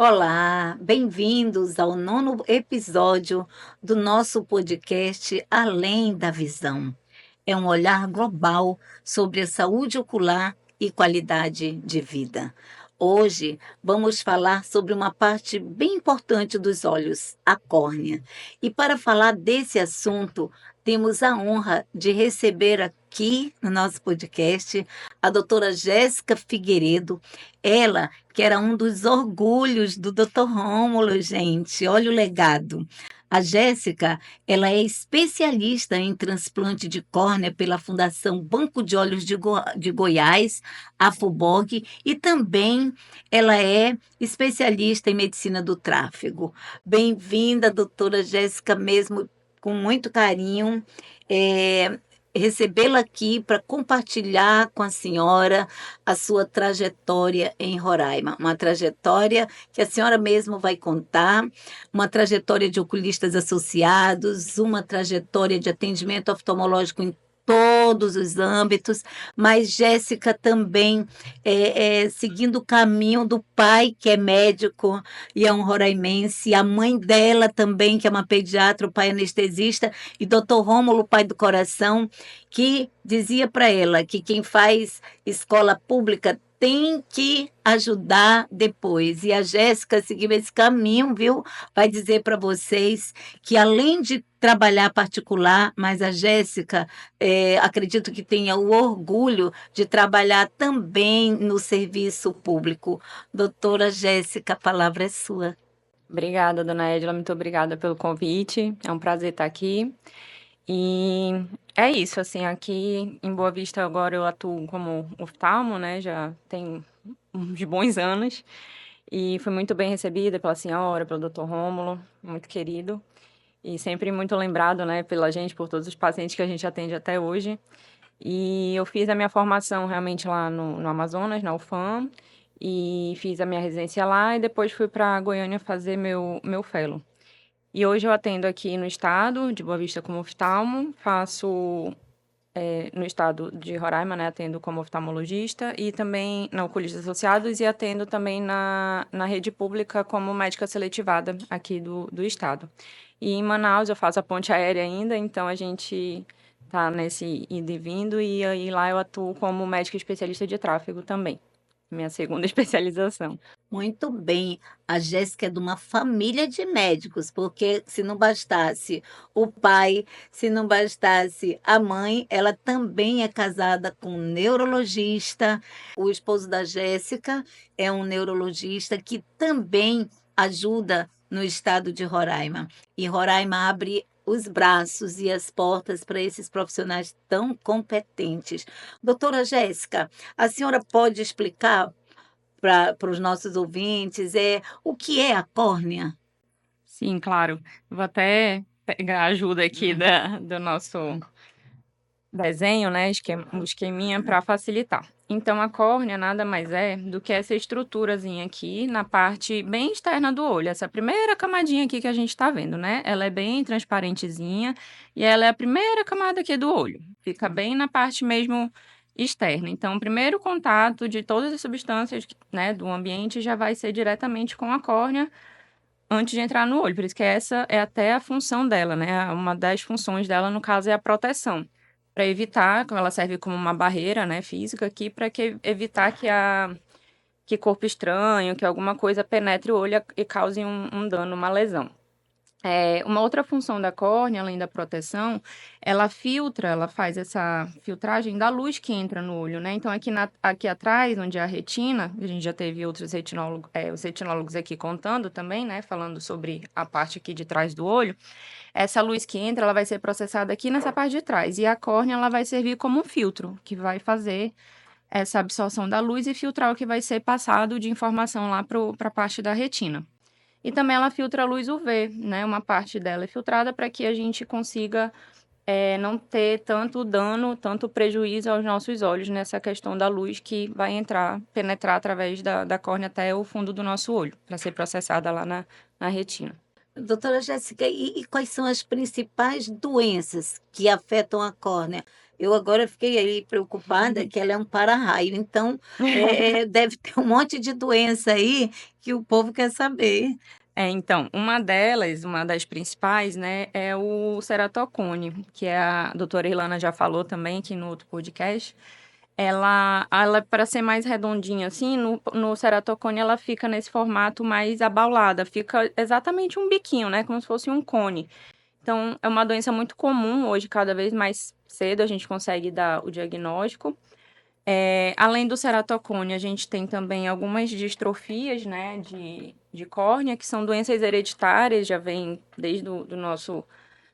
Olá, bem-vindos ao nono episódio do nosso podcast Além da Visão. É um olhar global sobre a saúde ocular e qualidade de vida. Hoje vamos falar sobre uma parte bem importante dos olhos, a córnea. E para falar desse assunto, temos a honra de receber aqui no nosso podcast a doutora Jéssica Figueiredo, ela que era um dos orgulhos do Dr. Rômulo, gente. Olha o legado. A Jéssica, ela é especialista em transplante de córnea pela Fundação Banco de Olhos de Goiás, a FUBOG, e também ela é especialista em medicina do tráfego. Bem-vinda, doutora Jéssica, mesmo com muito carinho. É, recebê-la aqui para compartilhar com a senhora a sua trajetória em Roraima, uma trajetória que a senhora mesmo vai contar, uma trajetória de oculistas associados, uma trajetória de atendimento oftalmológico em todos os âmbitos, mas Jéssica também seguindo o caminho do pai, que é médico e é um roraimense, a mãe dela também, que é uma pediatra, o pai anestesista, e doutor Rômulo, pai do coração, que dizia para ela que quem faz escola pública tem que ajudar depois. E a Jéssica seguiu esse caminho, viu? Vai dizer para vocês que além de trabalhar particular, mas a Jéssica, acredito que tenha o orgulho de trabalhar também no serviço público. Doutora Jéssica, a palavra é sua. Obrigada, dona Edila, muito obrigada pelo convite. É um prazer estar aqui. E é isso, assim, aqui em Boa Vista agora eu atuo como oftalmo, né? Já tem uns bons anos. E fui muito bem recebida pela senhora, pelo doutor Rômulo, muito querido. E sempre muito lembrado, né, pela gente, por todos os pacientes que a gente atende até hoje. E eu fiz a minha formação realmente lá no Amazonas, na UFAM, e fiz a minha residência lá e depois fui para Goiânia fazer meu fellow. E hoje eu atendo aqui no estado de Boa Vista como oftalmo, faço no estado de Roraima, né, atendo como oftalmologista e também na Oculistas Associados e atendo também na rede pública como médica seletivada aqui do estado. E em Manaus eu faço a ponte aérea ainda, então a gente tá nesse indo e vindo e aí lá eu atuo como médica especialista de tráfego também, minha segunda especialização. Muito bem. A Jéssica é de uma família de médicos, porque se não bastasse o pai, se não bastasse a mãe, ela também é casada com um neurologista. O esposo da Jéssica é um neurologista que também ajuda no estado de Roraima. E Roraima abre os braços e as portas para esses profissionais tão competentes. Doutora Jéssica, a senhora pode explicar para os nossos ouvintes o que é a córnea? Sim, claro. Vou até pegar a ajuda aqui do nosso desenho, né, um esqueminha para facilitar. Então, a córnea nada mais é do que essa estruturazinha aqui na parte bem externa do olho. Essa primeira camadinha aqui que a gente está vendo, né? Ela é bem transparentezinha e ela é a primeira camada aqui do olho. Fica bem na parte mesmo externa. Então, o primeiro contato de todas as substâncias, né, do ambiente já vai ser diretamente com a córnea antes de entrar no olho. Por isso que essa é até a função dela, né? Uma das funções dela, no caso, é a proteção. Para evitar, como ela serve como uma barreira, né, física aqui, para evitar que corpo estranho, que alguma coisa penetre o olho e cause um dano, uma lesão. Uma outra função da córnea, além da proteção, ela filtra, ela faz essa filtragem da luz que entra no olho, né? Então, aqui atrás, onde é a retina, a gente já teve outros retinólogos, os retinólogos aqui contando também, né? Falando sobre a parte aqui de trás do olho. Essa luz que entra, ela vai ser processada aqui nessa parte de trás. E a córnea, ela vai servir como um filtro, que vai fazer essa absorção da luz e filtrar o que vai ser passado de informação lá para a parte da retina. E também ela filtra a luz UV, né? Uma parte dela é filtrada para que a gente consiga não ter tanto dano, tanto prejuízo aos nossos olhos nessa questão da luz que vai penetrar através da córnea até o fundo do nosso olho, para ser processada lá na retina. Doutora Jéssica, e quais são as principais doenças que afetam a córnea? Eu agora fiquei aí preocupada que ela é um para-raio, então, deve ter um monte de doença aí que o povo quer saber. Então, uma delas, uma das principais, né, é o ceratocone, que a doutora Ilana já falou também aqui no outro podcast. Ela para ser mais redondinha, assim, no ceratocone ela fica nesse formato mais abaulada, fica exatamente um biquinho, né, como se fosse um cone. Então, é uma doença muito comum hoje, cada vez mais cedo a gente consegue dar o diagnóstico. Além do ceratocone, a gente tem também algumas distrofias, né, de córnea, que são doenças hereditárias, já vem desde o do nosso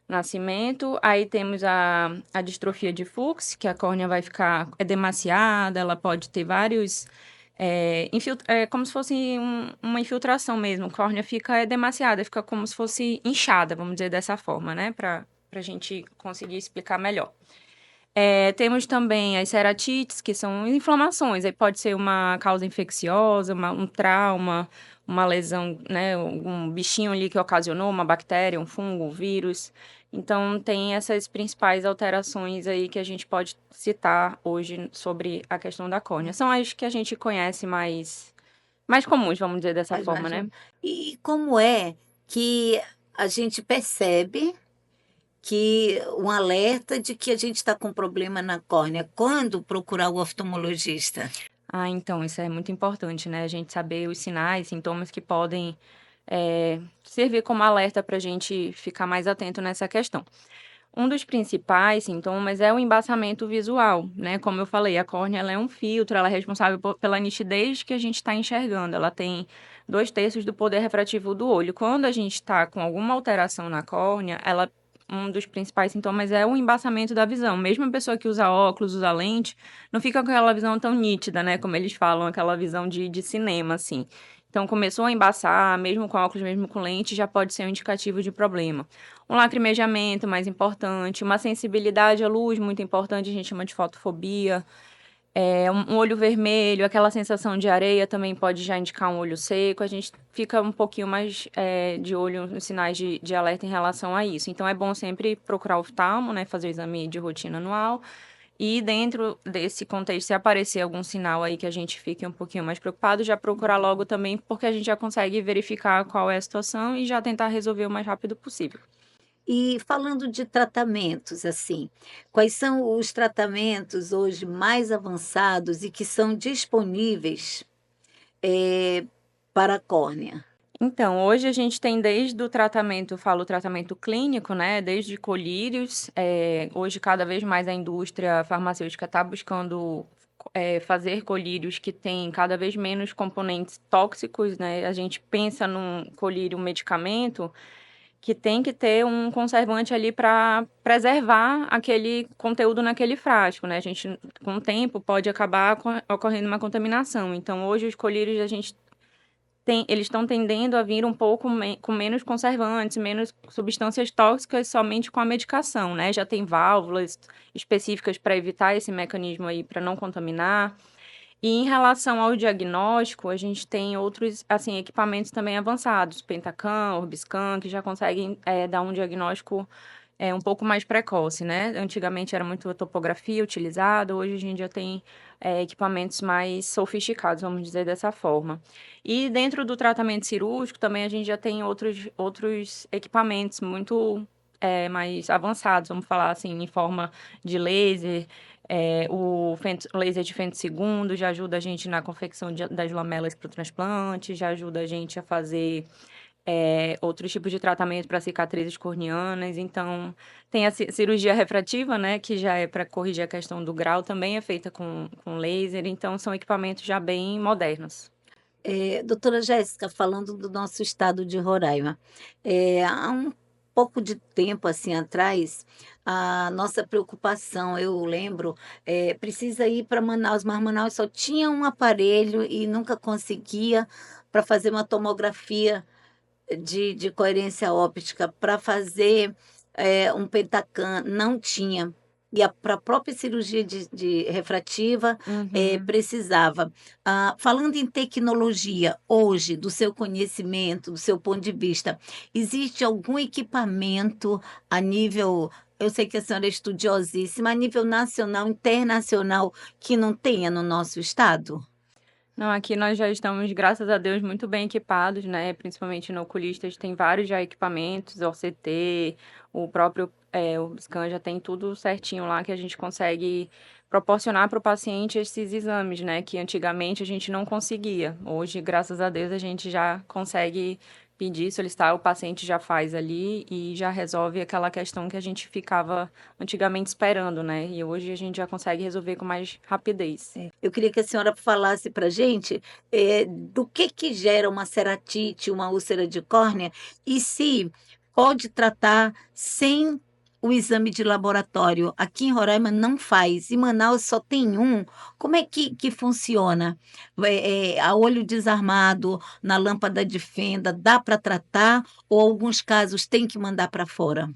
nascimento. Aí temos a distrofia de Fuchs, que a córnea vai ficar demasiada, ela pode ter vários... como se fosse uma infiltração mesmo. A córnea fica demasiada, fica como se fosse inchada, vamos dizer dessa forma, né, para a gente conseguir explicar melhor. Temos também as ceratites, que são inflamações. Aí pode ser uma causa infecciosa, um trauma, uma lesão, né? Um bichinho ali que ocasionou, uma bactéria, um fungo, um vírus. Então, tem essas principais alterações aí que a gente pode citar hoje sobre a questão da córnea. São as que a gente conhece mais comuns, vamos dizer dessa Mas forma, né? e como é que a gente percebe que um alerta de que a gente está com problema na córnea? Quando procurar o oftalmologista? Então, isso é muito importante, né? A gente saber os sinais, sintomas que podem servir como alerta para a gente ficar mais atento nessa questão. Um dos principais sintomas é o embaçamento visual, né? Como eu falei, a córnea ela é um filtro, ela é responsável pela nitidez que a gente está enxergando. Ela tem 2/3 do poder refrativo do olho. Quando a gente está com alguma alteração na córnea, um dos principais sintomas é o embaçamento da visão. Mesmo a pessoa que usa óculos, usa lente, não fica com aquela visão tão nítida, né? Como eles falam, aquela visão de cinema, assim. Então, começou a embaçar, mesmo com óculos, mesmo com lente, já pode ser um indicativo de problema. Um lacrimejamento mais importante, uma sensibilidade à luz muito importante, a gente chama de fotofobia. Um olho vermelho, aquela sensação de areia também pode já indicar um olho seco. A gente fica um pouquinho mais de olho nos sinais de alerta em relação a isso. Então, é bom sempre procurar o oftalmo, né, fazer o exame de rotina anual. E dentro desse contexto, se aparecer algum sinal aí que a gente fique um pouquinho mais preocupado, já procurar logo também, porque a gente já consegue verificar qual é a situação e já tentar resolver o mais rápido possível. E falando de tratamentos, assim, quais são os tratamentos hoje mais avançados e que são disponíveis, eh, para a córnea? Então, hoje a gente tem desde o tratamento, eu falo tratamento clínico, né? Desde colírios. Hoje, cada vez mais a indústria farmacêutica está buscando fazer colírios que têm cada vez menos componentes tóxicos, né? A gente pensa num colírio medicamento que tem que ter um conservante ali para preservar aquele conteúdo naquele frasco, né? A gente, com o tempo, pode acabar ocorrendo uma contaminação. Então, hoje, os colírios a gente eles estão tendendo a vir um pouco com menos conservantes, menos substâncias tóxicas somente com a medicação, né? Já tem válvulas específicas para evitar esse mecanismo aí, para não contaminar. E em relação ao diagnóstico, a gente tem outros, assim, equipamentos também avançados, Pentacam, Orbiscan, que já conseguem dar um diagnóstico um pouco mais precoce, né? Antigamente era muito a topografia utilizada, hoje a gente já tem equipamentos mais sofisticados, vamos dizer dessa forma. E dentro do tratamento cirúrgico também a gente já tem outros equipamentos muito mais avançados, vamos falar assim, em forma de laser. O laser de femtosegundo já ajuda a gente na confecção das lamelas para o transplante, já ajuda a gente a fazer outros tipos de tratamento para cicatrizes corneanas. Então, tem a cirurgia refrativa, né, que já é para corrigir a questão do grau, também é feita com laser. Então, são equipamentos já bem modernos. Doutora Jéssica, falando do nosso estado de Roraima, há um pouco de tempo assim atrás, a nossa preocupação, eu lembro, precisa ir para Manaus, mas Manaus só tinha um aparelho e nunca conseguia para fazer uma tomografia de coerência óptica, para fazer um Pentacam, não tinha. E para a própria cirurgia de refrativa, Uhum. precisava. Falando em tecnologia, hoje, do seu conhecimento, do seu ponto de vista, existe algum equipamento a nível eu sei que a senhora é estudiosíssima, a nível nacional, internacional, que não tenha no nosso estado? Não, aqui nós já estamos, graças a Deus, muito bem equipados, né? Principalmente no oculistas, tem vários já equipamentos, OCT, o próprio o scan já tem tudo certinho lá que a gente consegue proporcionar para o paciente esses exames, né? Que antigamente a gente não conseguia. Hoje, graças a Deus, a gente já consegue pedir, solicitar, o paciente já faz ali e já resolve aquela questão que a gente ficava antigamente esperando, né? E hoje a gente já consegue resolver com mais rapidez. Eu queria que a senhora falasse para gente, do que gera uma ceratite, uma úlcera de córnea, e se pode tratar sem o exame de laboratório. Aqui em Roraima não faz, em Manaus só tem um. Como é que funciona? A olho desarmado, na lâmpada de fenda, dá para tratar ou alguns casos tem que mandar para fora?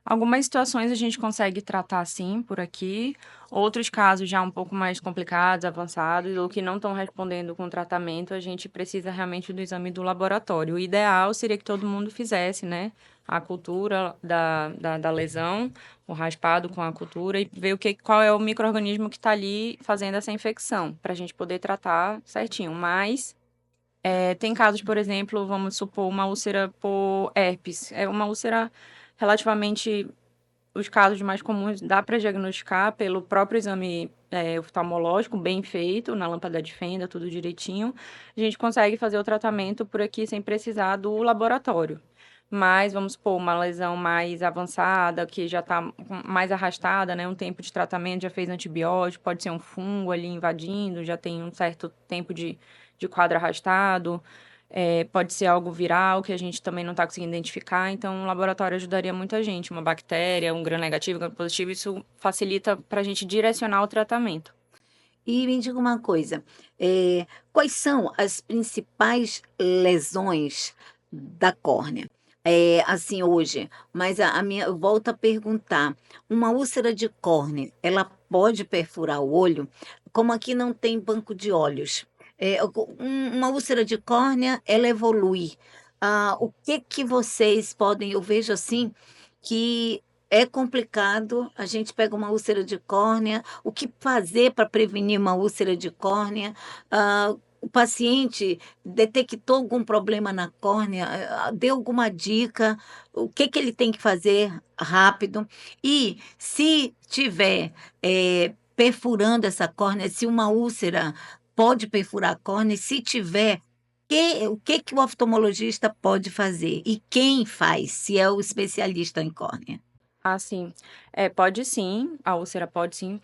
Algumas situações a gente consegue tratar sim por aqui, outros casos já um pouco mais complicados, avançados, ou que não estão respondendo com tratamento, a gente precisa realmente do exame do laboratório. O ideal seria que todo mundo fizesse, né, a cultura da lesão, o raspado com a cultura, e ver qual é o micro-organismo que está ali fazendo essa infecção, para a gente poder tratar certinho. Mas tem casos, por exemplo, vamos supor, uma úlcera por herpes. É uma úlcera relativamente os casos mais comuns dá para diagnosticar pelo próprio exame oftalmológico bem feito, na lâmpada de fenda, tudo direitinho. A gente consegue fazer o tratamento por aqui sem precisar do laboratório. Mas, vamos supor, uma lesão mais avançada, que já está mais arrastada, né? Um tempo de tratamento, já fez antibiótico, pode ser um fungo ali invadindo, já tem um certo tempo de quadro arrastado. Pode ser algo viral que a gente também não está conseguindo identificar, então o laboratório ajudaria muita gente. Uma bactéria, um gram negativo, um gram positivo, isso facilita para a gente direcionar o tratamento. E me diga uma coisa, quais são as principais lesões da córnea? Assim, hoje, mas a minha, eu volto a perguntar, uma úlcera de córnea, ela pode perfurar o olho? Como aqui não tem banco de olhos, uma úlcera de córnea, ela evolui. O que que vocês podem, eu vejo assim, que é complicado, a gente pega uma úlcera de córnea, o que fazer para prevenir uma úlcera de córnea? O paciente detectou algum problema na córnea, deu alguma dica, o que que ele tem que fazer rápido? E se tiver perfurando essa córnea, se uma úlcera pode perfurar a córnea, e se tiver, o que que o oftalmologista pode fazer? E quem faz, se é o especialista em córnea? Ah, sim. Pode sim, a úlcera pode sim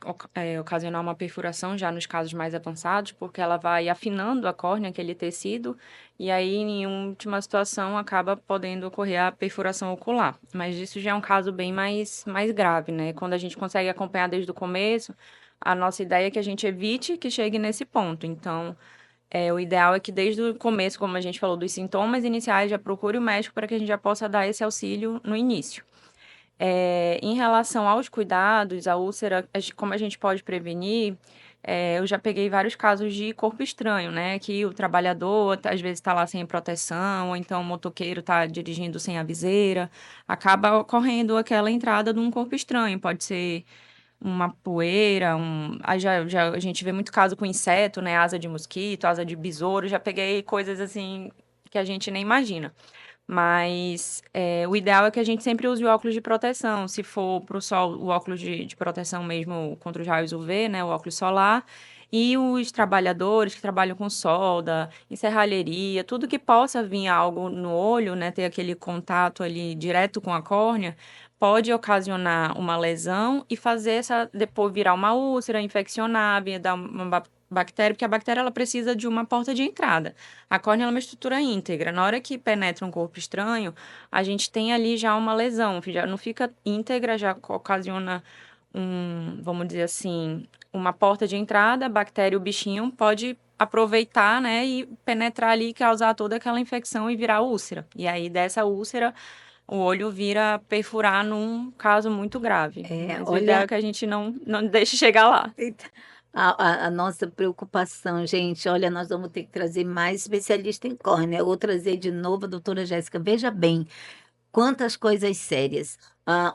ocasionar uma perfuração já nos casos mais avançados, porque ela vai afinando a córnea, aquele tecido, e aí, em última situação, acaba podendo ocorrer a perfuração ocular. Mas isso já é um caso bem mais grave, né? Quando a gente consegue acompanhar desde o começo, a nossa ideia é que a gente evite que chegue nesse ponto. Então, o ideal é que desde o começo, como a gente falou, dos sintomas iniciais, já procure o médico para que a gente já possa dar esse auxílio no início. Em relação aos cuidados, a úlcera, como a gente pode prevenir, eu já peguei vários casos de corpo estranho, né? Que o trabalhador às vezes está lá sem proteção, ou então o motoqueiro está dirigindo sem a viseira, acaba ocorrendo aquela entrada de um corpo estranho. Pode ser uma poeira, aí já a gente vê muito caso com inseto, né? Asa de mosquito, asa de besouro, já peguei coisas assim que a gente nem imagina. Mas o ideal é que a gente sempre use o óculos de proteção. Se for para o sol, o óculos de proteção mesmo contra os raios UV, né? O óculos solar. E os trabalhadores que trabalham com solda, em serralheria, tudo que possa vir algo no olho, né? Ter aquele contato ali direto com a córnea, pode ocasionar uma lesão e fazer depois virar uma úlcera, infeccionar, dar uma bactéria, porque a bactéria ela precisa de uma porta de entrada. A córnea ela é uma estrutura íntegra. Na hora que penetra um corpo estranho, a gente tem ali já uma lesão, já não fica íntegra, já ocasiona vamos dizer assim, uma porta de entrada, a bactéria, o bichinho pode aproveitar, né, e penetrar ali, causar toda aquela infecção e virar úlcera. E aí dessa úlcera, o olho vira perfurar num caso muito grave. Mas o ideal é Olha, que a gente não deixe chegar lá. eita, a nossa preocupação, gente, olha, nós vamos ter que trazer mais especialista em córnea, ou trazer de novo a doutora Jéssica. Veja bem, quantas coisas sérias.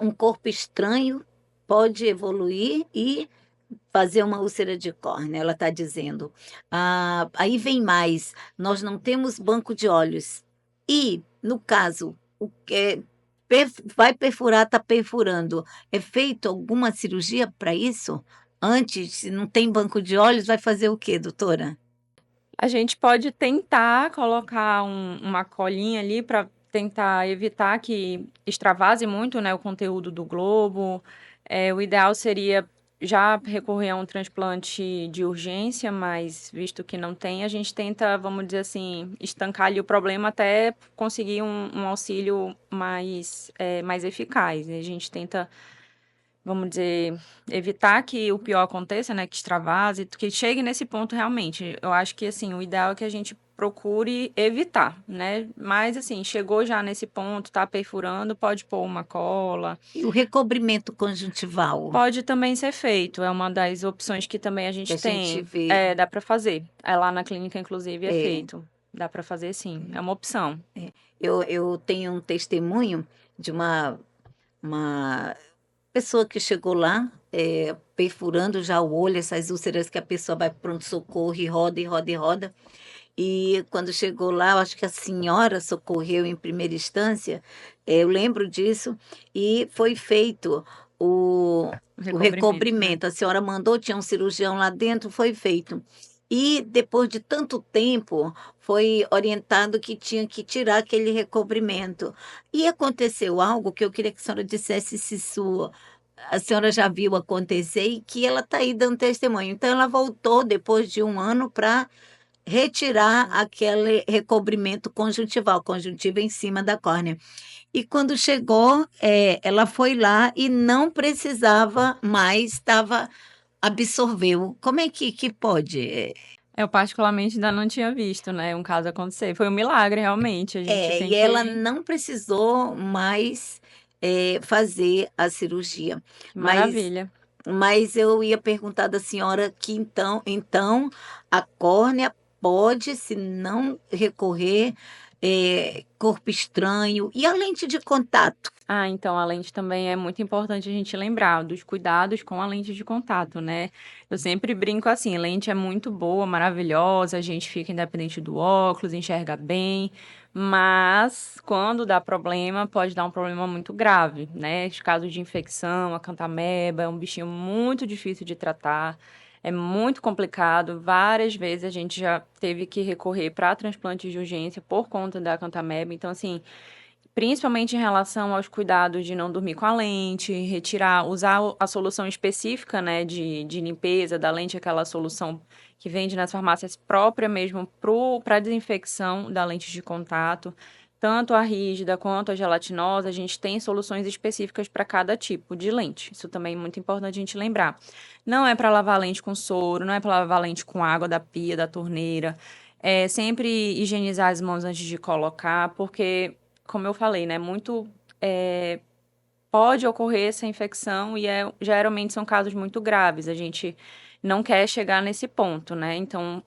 Um corpo estranho pode evoluir e fazer uma úlcera de córnea, ela está dizendo. Aí vem mais, nós não temos banco de olhos. E, no caso, o que vai perfurar, está perfurando. É feito alguma cirurgia para isso? Antes, se não tem banco de olhos, vai fazer o quê, doutora? A gente pode tentar colocar uma colinha ali para tentar evitar que extravase muito, né, o conteúdo do globo. O ideal seria já recorrer a um transplante de urgência, mas visto que não tem, a gente tenta, vamos dizer assim, estancar ali o problema até conseguir um auxílio mais eficaz. A gente tenta, vamos dizer, evitar que o pior aconteça, né, que extravase, que chegue nesse ponto realmente. Eu acho que, assim, o ideal é que a gente procure evitar, né? Mas, assim, chegou já nesse ponto, tá perfurando, pode pôr uma cola, E o recobrimento conjuntival, pode também ser feito, é uma das opções que também a que a gente gente tem. vê, Dá para fazer. Lá na clínica, inclusive, é é, feito. Dá para fazer sim, é uma opção. eu tenho um testemunho de uma pessoa que chegou lá, perfurando já o olho, essas úlceras que a pessoa vai para pronto-socorro e roda e roda e roda. E quando chegou lá, eu acho que a senhora socorreu em primeira instância, eu lembro disso, e foi feito o, O o recobrimento, né? recobrimento. A senhora mandou, tinha um cirurgião lá dentro, foi feito. E depois de tanto tempo, foi orientado que tinha que tirar aquele recobrimento. E aconteceu algo que eu queria que a senhora dissesse se a senhora já viu acontecer e que ela está aí dando testemunho. Então, ela voltou depois de um ano para retirar aquele recobrimento conjuntival, conjuntiva em cima da córnea. E quando chegou, ela foi lá e não precisava mais, estava absorveu. Como é que pode? Eu particularmente ainda não tinha visto, né, um caso acontecer. Foi um milagre, realmente. A gente tem E ela que. não precisou mais fazer a cirurgia. Mas, Maravilha. mas eu ia perguntar da senhora que então a córnea pode, se não recorrer, corpo estranho e a lente de contato. Então a lente também é muito importante a gente lembrar dos cuidados com a lente de contato, né? Eu sempre brinco assim, lente é muito boa, maravilhosa, a gente fica independente do óculos, enxerga bem, mas quando dá problema, pode dar um problema muito grave, né? Os casos de infecção, acantameba, é um bichinho muito difícil de tratar. É muito complicado. Várias vezes a gente já teve que recorrer para transplante de urgência por conta da acantameba. Então, assim, principalmente em relação aos cuidados de não dormir com a lente, retirar, usar a solução específica, né, de limpeza da lente, aquela solução que vende nas farmácias própria mesmo para desinfecção da lente de contato. Tanto a rígida quanto a gelatinosa, a gente tem soluções específicas para cada tipo de lente. Isso também é muito importante a gente lembrar. Não é para lavar a lente com soro, não é para lavar a lente com água da pia, da torneira. É sempre higienizar as mãos antes de colocar, porque como eu falei, né, é, pode ocorrer essa infecção e geralmente são casos muito graves. A gente não quer chegar nesse ponto, né? Então,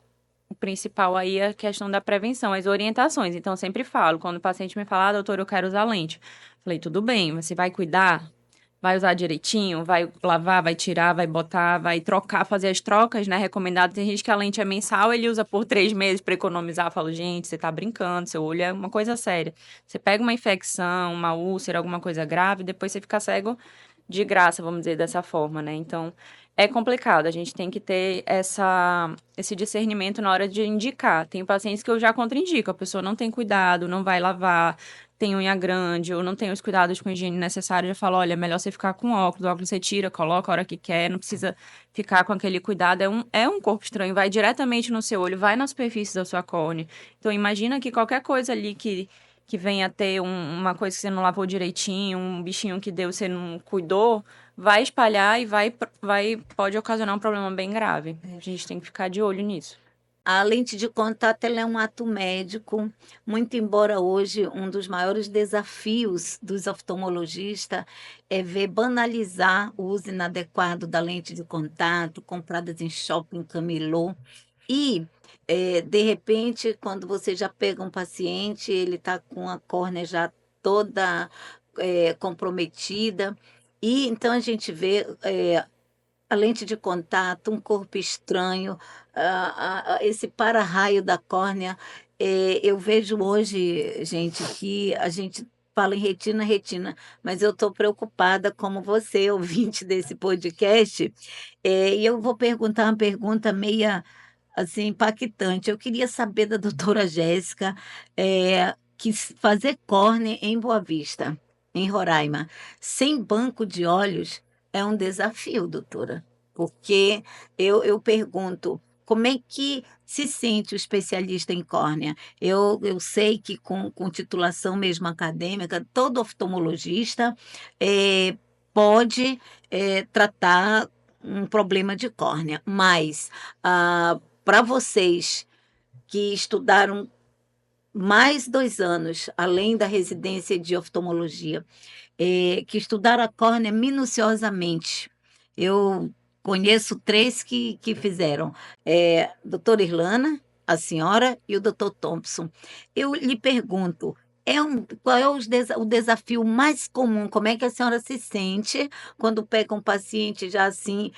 o principal aí é a questão da prevenção, as orientações. Então, eu sempre falo, quando o paciente me fala, doutor, eu quero usar lente. Falei, tudo bem, você vai cuidar? Vai usar direitinho, vai lavar, vai tirar, vai botar, vai trocar, fazer as trocas, né? Recomendado. Tem gente que a lente é mensal, ele usa por 3 meses para economizar. Eu falo, gente, você tá brincando, seu olho é uma coisa séria. Você pega uma infecção, uma úlcera, alguma coisa grave, depois você fica cego de graça, vamos dizer dessa forma, né? Então, é complicado. A gente tem que ter esse discernimento na hora de indicar. Tem pacientes que eu já contraindico, a pessoa não tem cuidado, não vai lavar, tem unha grande ou não tem os cuidados com higiene necessários, eu falo, olha, é melhor você ficar com óculos, o óculos você tira, coloca a hora que quer, não precisa ficar com aquele cuidado. É um corpo estranho, vai diretamente no seu olho, vai na superfície da sua córnea. Então, imagina que qualquer coisa ali que venha a ter uma coisa que você não lavou direitinho, um bichinho que deu, você não cuidou, vai espalhar e pode ocasionar um problema bem grave. A gente tem que ficar de olho nisso. A lente de contato ela é um ato médico, muito embora hoje um dos maiores desafios dos oftalmologistas é ver banalizar o uso inadequado da lente de contato, compradas em shopping, camelô. E, de repente, quando você já pega um paciente, ele está com a córnea já toda comprometida. E então a gente vê a lente de contato, um corpo estranho, esse para-raio da córnea. Eu vejo hoje, gente, que a gente fala em retina, retina, mas eu estou preocupada, como você, ouvinte desse podcast, e eu vou perguntar uma pergunta meia assim, impactante. Eu queria saber da doutora Jéssica, fazer córnea em Boa Vista, em Roraima, sem banco de olhos, é um desafio, doutora, porque eu pergunto, como é que se sente o especialista em córnea? Eu sei que com titulação mesmo acadêmica, todo oftalmologista pode tratar um problema de córnea, mas para vocês que estudaram mais 2 anos, além da residência de oftalmologia, que estudaram a córnea minuciosamente. Eu conheço 3 que fizeram, doutora Irlana, a senhora e o doutor Thompson. Eu lhe pergunto, qual é o desafio mais comum? Como é que a senhora se sente quando pega um paciente já assim,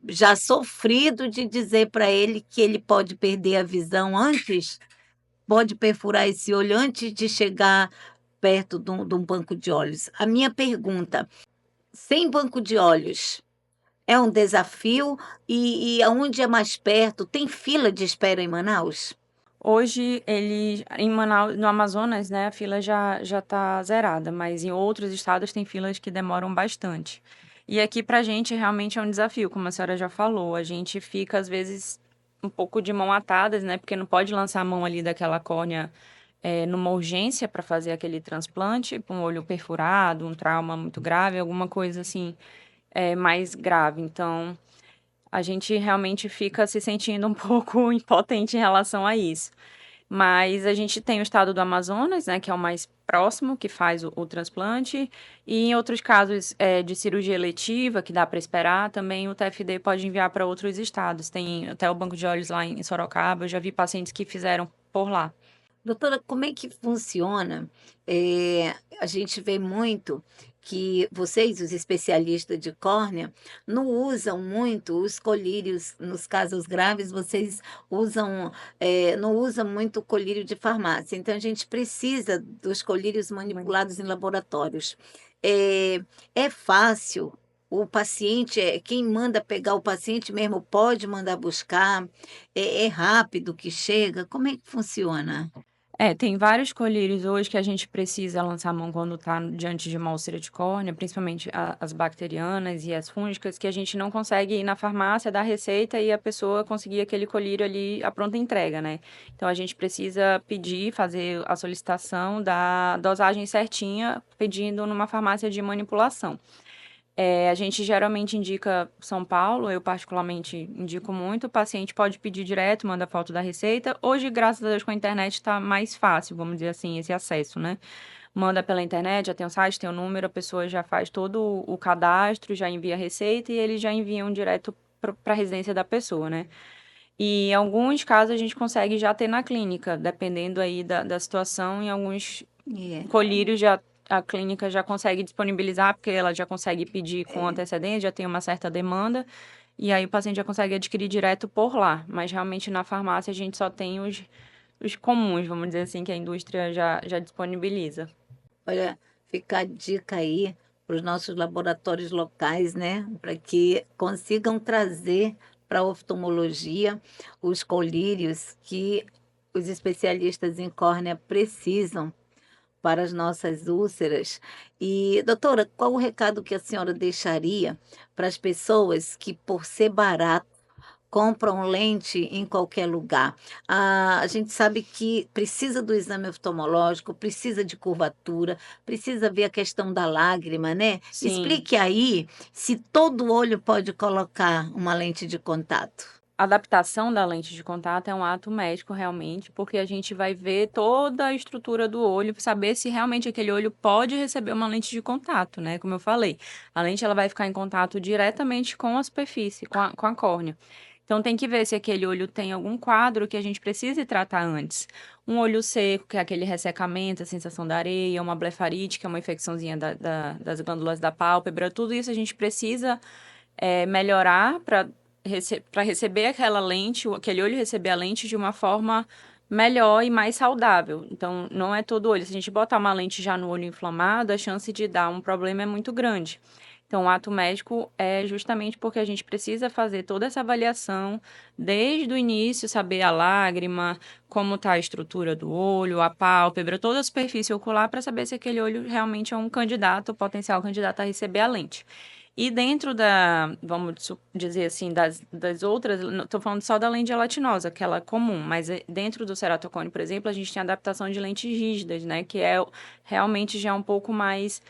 já sofrido, de dizer para ele que ele pode perder a visão antes, pode perfurar esse olho antes de chegar perto de um banco de olhos? A minha pergunta: sem banco de olhos, é um desafio? E aonde é mais perto? Tem fila de espera em Manaus? Hoje, em Manaus, no Amazonas, né, a fila já está zerada, mas em outros estados tem filas que demoram bastante. E aqui para a gente realmente é um desafio, como a senhora já falou. A gente fica, às vezes, um pouco de mão atadas, né, porque não pode lançar a mão ali daquela córnea numa urgência para fazer aquele transplante, com um olho perfurado, um trauma muito grave, alguma coisa assim, mais grave. Então, a gente realmente fica se sentindo um pouco impotente em relação a isso. Mas a gente tem o estado do Amazonas, né, que é o mais próximo, que faz o transplante, e em outros casos de cirurgia eletiva, que dá para esperar, também o TFD pode enviar para outros estados. Tem até o Banco de Olhos lá em Sorocaba, eu já vi pacientes que fizeram por lá. Doutora, como é que funciona? A gente vê muito que vocês, os especialistas de córnea, não usam muito os colírios, nos casos graves, vocês usam, não usam muito o colírio de farmácia, então a gente precisa dos colírios manipulados em laboratórios. É fácil, o paciente, quem manda pegar o paciente mesmo pode mandar buscar, é rápido que chega, como é que funciona? Tem vários colírios hoje que a gente precisa lançar a mão quando está diante de uma úlcera de córnea, principalmente as bacterianas e as fúngicas, que a gente não consegue ir na farmácia, dar receita e a pessoa conseguir aquele colírio ali à pronta entrega, né? Então a gente precisa pedir, fazer a solicitação da dosagem certinha, pedindo numa farmácia de manipulação. A gente geralmente indica São Paulo, eu particularmente indico muito. O paciente pode pedir direto, manda foto da receita. Hoje, graças a Deus, com a internet está mais fácil, vamos dizer assim, esse acesso, né? Manda pela internet, já tem o site, tem o número, a pessoa já faz todo o cadastro, já envia a receita e eles já enviam direto para a residência da pessoa, né? E em alguns casos a gente consegue já ter na clínica, dependendo aí da situação. Em alguns É. colírios já a clínica já consegue disponibilizar, porque ela já consegue pedir com antecedência, já tem uma certa demanda, e aí o paciente já consegue adquirir direto por lá. Mas realmente na farmácia a gente só tem os comuns, vamos dizer assim, que a indústria já disponibiliza. Olha, fica a dica aí para os nossos laboratórios locais, né? Para que consigam trazer para a oftalmologia os colírios que os especialistas em córnea precisam para as nossas úlceras. E, doutora, qual o recado que a senhora deixaria para as pessoas que, por ser barato, compram lente em qualquer lugar? A gente sabe que precisa do exame oftalmológico, precisa de curvatura, precisa ver a questão da lágrima, né? Sim. Explique aí se todo olho pode colocar uma lente de contato. A adaptação da lente de contato é um ato médico, realmente, porque a gente vai ver toda a estrutura do olho, saber se realmente aquele olho pode receber uma lente de contato, né? Como eu falei, a lente ela vai ficar em contato diretamente com a superfície, com a córnea. Então, tem que ver se aquele olho tem algum quadro que a gente precise tratar antes. Um olho seco, que é aquele ressecamento, a sensação da areia, uma blefarite, que é uma infecçãozinha das glândulas da pálpebra, tudo isso a gente precisa melhorar para receber aquela lente, aquele olho receber a lente de uma forma melhor e mais saudável. Então, não é todo olho. Se a gente botar uma lente já no olho inflamado, a chance de dar um problema é muito grande. Então, o ato médico é justamente porque a gente precisa fazer toda essa avaliação desde o início, saber a lágrima, como está a estrutura do olho, a pálpebra, toda a superfície ocular, para saber se aquele olho realmente é um candidato, potencial candidato a receber a lente. E dentro vamos dizer assim, das outras, não estou falando só da lente gelatinosa, aquela comum, mas dentro do ceratocone, por exemplo, a gente tem adaptação de lentes rígidas, né, que realmente já um pouco mais,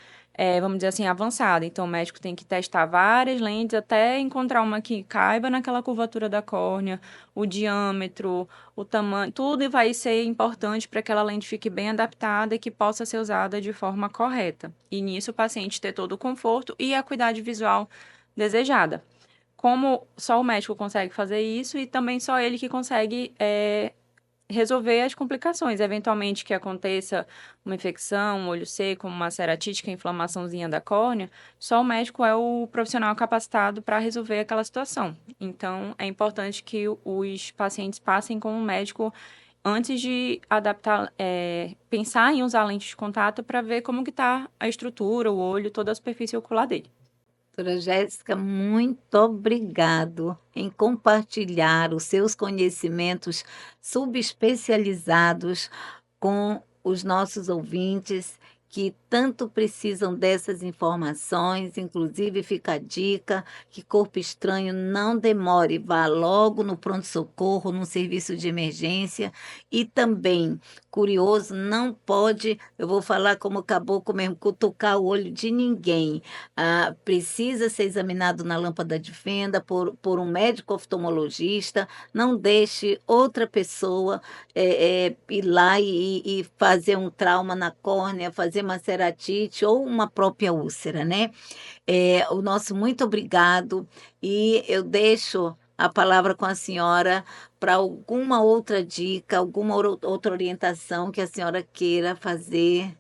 vamos dizer assim, avançada. Então, o médico tem que testar várias lentes até encontrar uma que caiba naquela curvatura da córnea, o diâmetro, o tamanho, tudo vai ser importante para que aquela lente fique bem adaptada e que possa ser usada de forma correta. E nisso o paciente ter todo o conforto e a acuidade visual desejada. Como só o médico consegue fazer isso e também só ele que consegue resolver as complicações, eventualmente que aconteça uma infecção, um olho seco, uma ceratite, que é a inflamaçãozinha da córnea, só o médico é o profissional capacitado para resolver aquela situação. Então, é importante que os pacientes passem com o médico antes de adaptar, pensar em usar lente de contato para ver como que está a estrutura, o olho, toda a superfície ocular dele. Doutora Jéssica, muito obrigado em compartilhar os seus conhecimentos subespecializados com os nossos ouvintes que tanto precisam dessas informações. Inclusive, fica a dica que corpo estranho não demore, vá logo no pronto-socorro, no serviço de emergência. E também, curioso, não pode, eu vou falar como caboclo mesmo, cutucar o olho de ninguém. Precisa ser examinado na lâmpada de fenda por um médico oftalmologista. Não deixe outra pessoa ir lá e fazer um trauma na córnea, fazer uma ceratite ou uma própria úlcera, né? O nosso muito obrigado e eu deixo a palavra com a senhora para alguma outra dica, alguma outra orientação que a senhora queira fazer.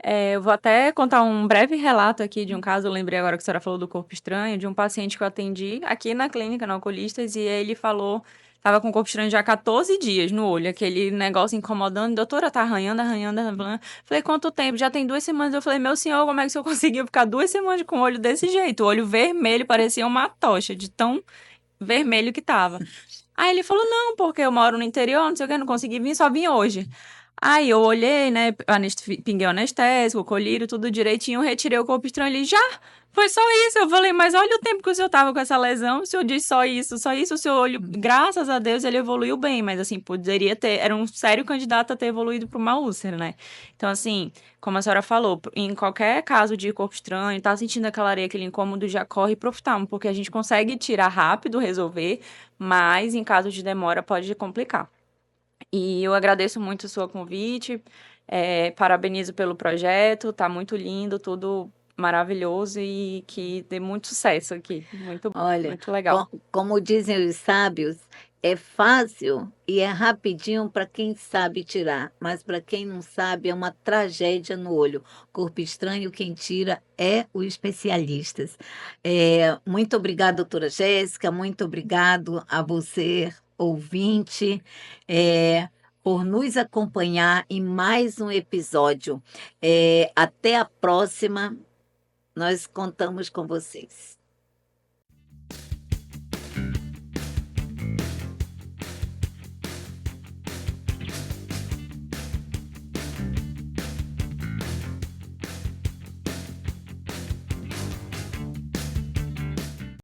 Eu vou até contar um breve relato aqui de um caso, eu lembrei agora que a senhora falou do corpo estranho, de um paciente que eu atendi aqui na clínica, na Oculistas, e ele falou, estava com corpo estranho já há 14 dias no olho, aquele negócio incomodando, doutora, tá arranhando, arranhando, arranhando. Falei, quanto tempo? Já tem 2 semanas. Eu falei, meu senhor, como é que o senhor conseguiu ficar 2 semanas com o olho desse jeito? O olho vermelho, parecia uma tocha, de tão vermelho que tava. Aí ele falou, não, porque eu moro no interior, não sei o que, não consegui vir, só vim hoje. Aí eu olhei, né, pinguei o anestésico, o colírio, tudo direitinho, retirei o corpo estranho ali, já, foi só isso. Eu falei, mas olha o tempo que o senhor tava com essa lesão, o senhor disse só isso, o seu olho, graças a Deus, ele evoluiu bem, mas assim, poderia ter, era um sério candidato a ter evoluído para uma úlcera, né? Então, assim, como a senhora falou, em qualquer caso de corpo estranho, tá sentindo aquela areia, aquele incômodo, já corre pro oftalmo, porque a gente consegue tirar rápido, resolver, mas em caso de demora pode complicar. E eu agradeço muito o seu convite, parabenizo pelo projeto, tá muito lindo, tudo maravilhoso e que dê muito sucesso aqui. Muito, Olha, muito legal. como dizem os sábios, é fácil e é rapidinho para quem sabe tirar, mas para quem não sabe é uma tragédia no olho. Corpo estranho, quem tira é o especialistas. Muito obrigada, doutora Jéssica, muito obrigado a você, ouvinte, por nos acompanhar em mais um episódio. Até a próxima, nós contamos com vocês.